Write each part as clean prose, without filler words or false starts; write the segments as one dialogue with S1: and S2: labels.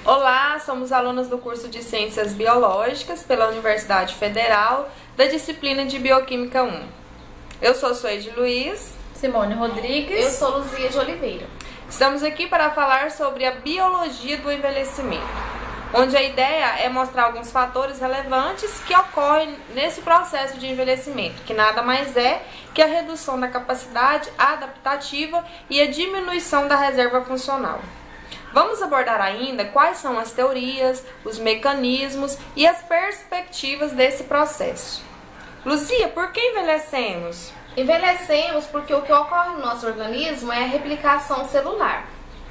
S1: Olá, somos alunas do curso de Ciências Biológicas pela Universidade Federal, da disciplina de Bioquímica 1. Eu sou Suede Luiz.
S2: Simone Rodrigues.
S3: Eu sou Luzia de Oliveira.
S1: Estamos aqui para falar sobre a biologia do envelhecimento, onde a ideia é mostrar alguns fatores relevantes que ocorrem nesse processo de envelhecimento, que nada mais é que a redução da capacidade adaptativa e a diminuição da reserva funcional. Vamos abordar ainda quais são as teorias, os mecanismos e as perspectivas desse processo. Luzia, por que envelhecemos?
S3: Envelhecemos porque o que ocorre no nosso organismo é a replicação celular.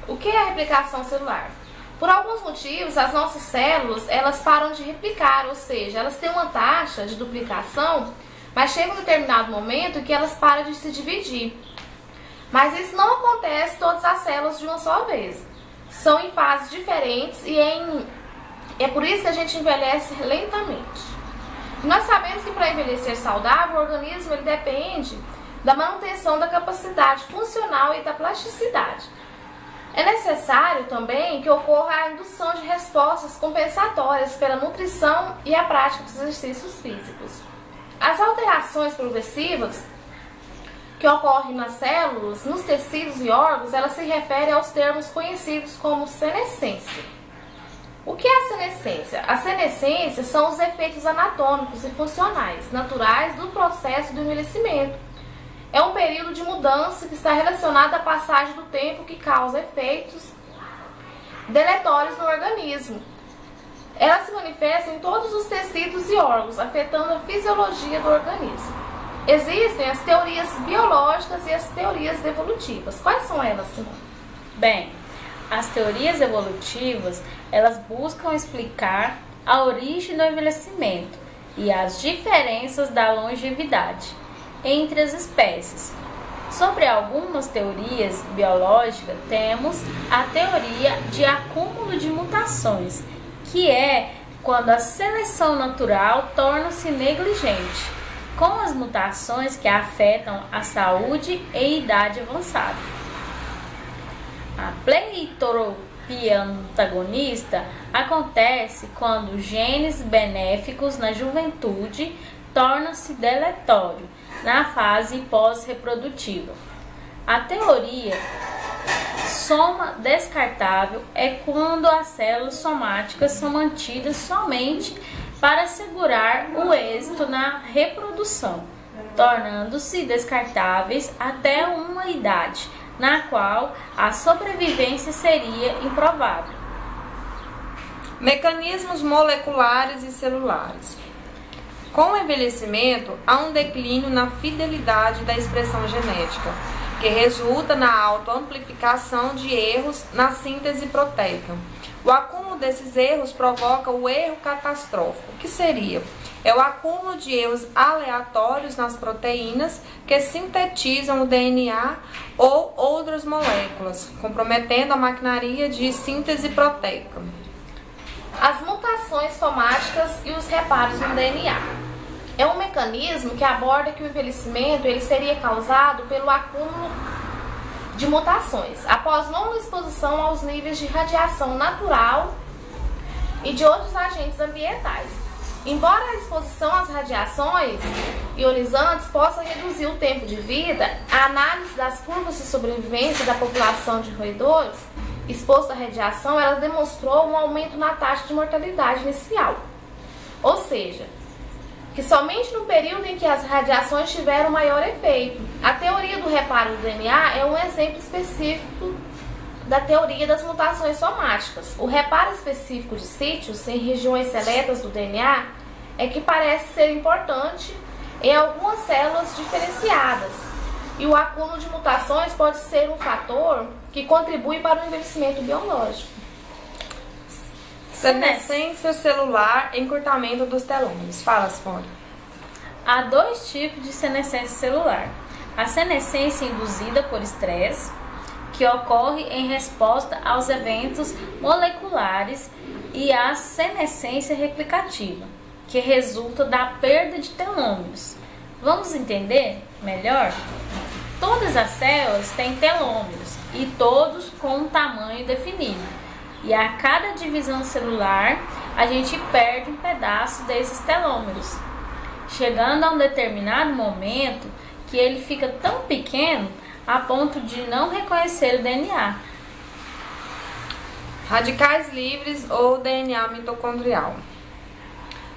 S3: O que é a replicação celular? Por alguns motivos, as nossas células elas param de replicar, ou seja, elas têm uma taxa de duplicação, mas chega um determinado momento que elas param de se dividir. Mas isso não acontece em todas as células de uma só vez. São em fases diferentes e é por isso que a gente envelhece lentamente. Nós sabemos que para envelhecer saudável, o organismo ele depende da manutenção da capacidade funcional e da plasticidade. É necessário também que ocorra a indução de respostas compensatórias pela nutrição e a prática dos exercícios físicos. As alterações progressivas que ocorrem nas células, nos tecidos e órgãos, elas se referem aos termos conhecidos como senescência. O que é a senescência? A senescência são os efeitos anatômicos e funcionais naturais do processo do envelhecimento. É um período de mudança que está relacionado à passagem do tempo que causa efeitos deletórios no organismo. Ela se manifesta em todos os tecidos e órgãos, afetando a fisiologia do organismo. Existem as teorias biológicas e as teorias evolutivas. Quais são elas, Simone?
S2: Bem, as teorias evolutivas, elas buscam explicar a origem do envelhecimento e as diferenças da longevidade entre as espécies. Sobre algumas teorias biológicas, temos a teoria de acúmulo de mutações, que é quando a seleção natural torna-se negligente, com as mutações que afetam a saúde e idade avançada. A pleiotropia antagonista acontece quando genes benéficos na juventude tornam-se deletórios na fase pós-reprodutiva. A teoria soma descartável é quando as células somáticas são mantidas somente para assegurar o êxito na reprodução, tornando-se descartáveis até uma idade na qual a sobrevivência seria improvável.
S1: Mecanismos moleculares e celulares. Com o envelhecimento, há um declínio na fidelidade da expressão genética, que resulta na autoamplificação de erros na síntese proteica. O acúmulo desses erros provoca o erro catastrófico, que seria o acúmulo de erros aleatórios nas proteínas que sintetizam o DNA ou outras moléculas, comprometendo a maquinaria de síntese proteica.
S3: As mutações somáticas e os reparos no DNA. É um mecanismo que aborda que o envelhecimento ele seria causado pelo acúmulo de mutações, após longa exposição aos níveis de radiação natural e de outros agentes ambientais. Embora a exposição às radiações ionizantes possa reduzir o tempo de vida, a análise das curvas de sobrevivência da população de roedores exposta à radiação, ela demonstrou um aumento na taxa de mortalidade inicial. Ou seja, que somente no período em que as radiações tiveram maior efeito. A teoria do reparo do DNA é um exemplo específico da teoria das mutações somáticas. O reparo específico de sítios em regiões seletas do DNA é que parece ser importante em algumas células diferenciadas. E o acúmulo de mutações pode ser um fator que contribui para o envelhecimento biológico.
S1: Senescência celular, encurtamento dos telômeros. Fala, Simone.
S2: Há dois tipos de senescência celular. A senescência induzida por estresse, que ocorre em resposta aos eventos moleculares, e a senescência replicativa, que resulta da perda de telômeros. Vamos entender melhor? Todas as células têm telômeros e todos com um tamanho definido. E a cada divisão celular, a gente perde um pedaço desses telômeros, chegando a um determinado momento que ele fica tão pequeno a ponto de não reconhecer o DNA.
S1: Radicais livres ou DNA mitocondrial.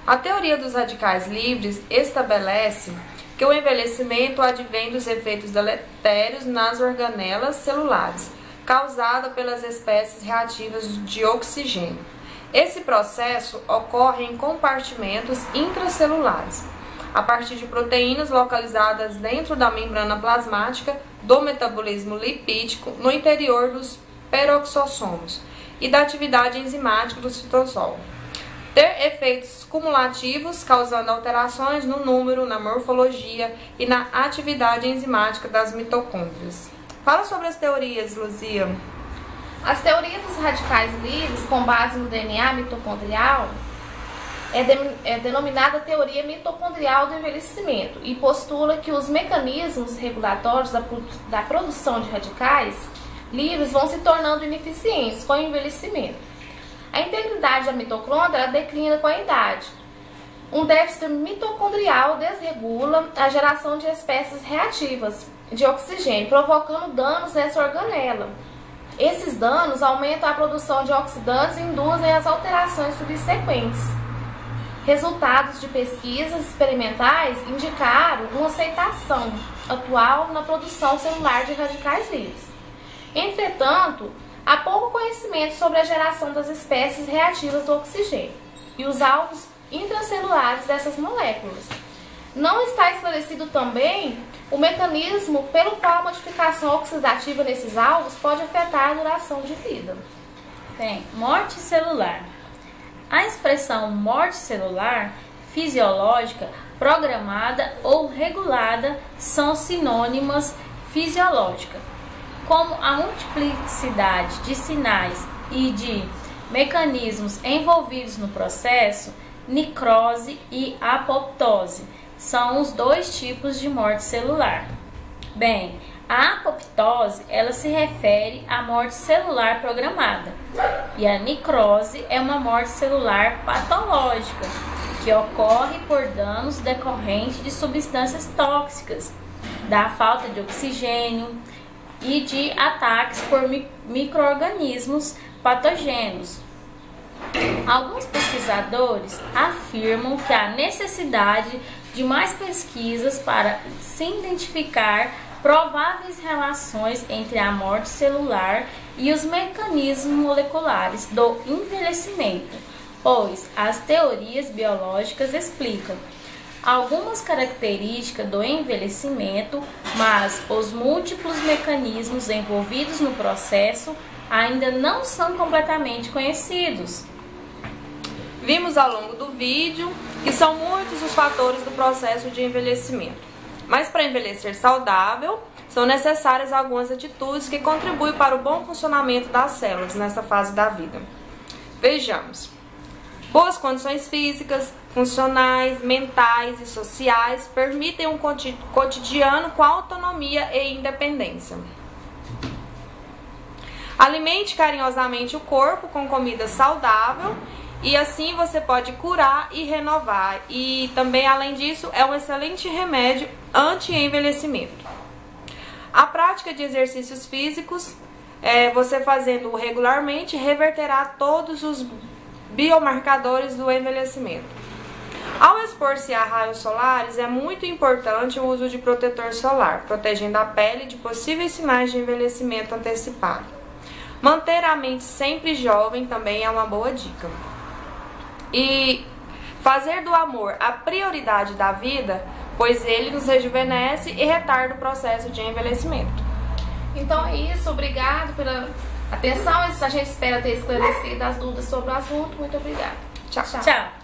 S1: A teoria dos radicais livres estabelece que o envelhecimento advém dos efeitos deletérios nas organelas celulares, causada pelas espécies reativas de oxigênio. Esse processo ocorre em compartimentos intracelulares, a partir de proteínas localizadas dentro da membrana plasmática do metabolismo lipídico no interior dos peroxossomos e da atividade enzimática do citosol. Ter efeitos cumulativos, causando alterações no número, na morfologia e na atividade enzimática das mitocôndrias. Fala sobre as teorias, Luzia.
S3: As teorias dos radicais livres, com base no DNA mitocondrial, é denominada teoria mitocondrial do envelhecimento e postula que os mecanismos regulatórios da produção de radicais livres vão se tornando ineficientes com o envelhecimento. A integridade da mitocôndria declina com a idade. Um déficit mitocondrial desregula a geração de espécies reativas de oxigênio, provocando danos nessa organela. Esses danos aumentam a produção de oxidantes e induzem as alterações subsequentes. Resultados de pesquisas experimentais indicaram uma aceitação atual na produção celular de radicais livres. Entretanto, há pouco conhecimento sobre a geração das espécies reativas do oxigênio e os alvos intracelulares dessas moléculas. Não está esclarecido também o mecanismo pelo qual a modificação oxidativa nesses alvos pode afetar a duração de vida.
S2: Bem, morte celular. A expressão morte celular, fisiológica, programada ou regulada são sinônimas fisiológica. Como a multiplicidade de sinais e de mecanismos envolvidos no processo, necrose e apoptose são os dois tipos de morte celular. Bem, a apoptose ela se refere à morte celular programada e a necrose é uma morte celular patológica que ocorre por danos decorrentes de substâncias tóxicas, da falta de oxigênio e de ataques por micro-organismos patogênios. Alguns pesquisadores afirmam que há necessidade de mais pesquisas para se identificar prováveis relações entre a morte celular e os mecanismos moleculares do envelhecimento, pois as teorias biológicas explicam algumas características do envelhecimento, mas os múltiplos mecanismos envolvidos no processo ainda não são completamente conhecidos.
S1: Vimos ao longo do vídeo que são muitos os fatores do processo de envelhecimento. Mas para envelhecer saudável, são necessárias algumas atitudes que contribuem para o bom funcionamento das células nessa fase da vida. Vejamos. Boas condições físicas, funcionais, mentais e sociais permitem um cotidiano com autonomia e independência. Alimente carinhosamente o corpo com comida saudável e assim você pode curar e renovar. E também, além disso, é um excelente remédio anti-envelhecimento. A prática de exercícios físicos, você fazendo regularmente, reverterá todos os biomarcadores do envelhecimento. Ao expor-se a raios solares, é muito importante o uso de protetor solar, protegendo a pele de possíveis sinais de envelhecimento antecipado. Manter a mente sempre jovem também é uma boa dica. E fazer do amor a prioridade da vida, pois ele nos rejuvenesce e retarda o processo de envelhecimento.
S3: Então é isso, obrigado pela atenção. A gente espera ter esclarecido as dúvidas sobre o assunto. Muito obrigada.
S1: Tchau.
S2: Tchau.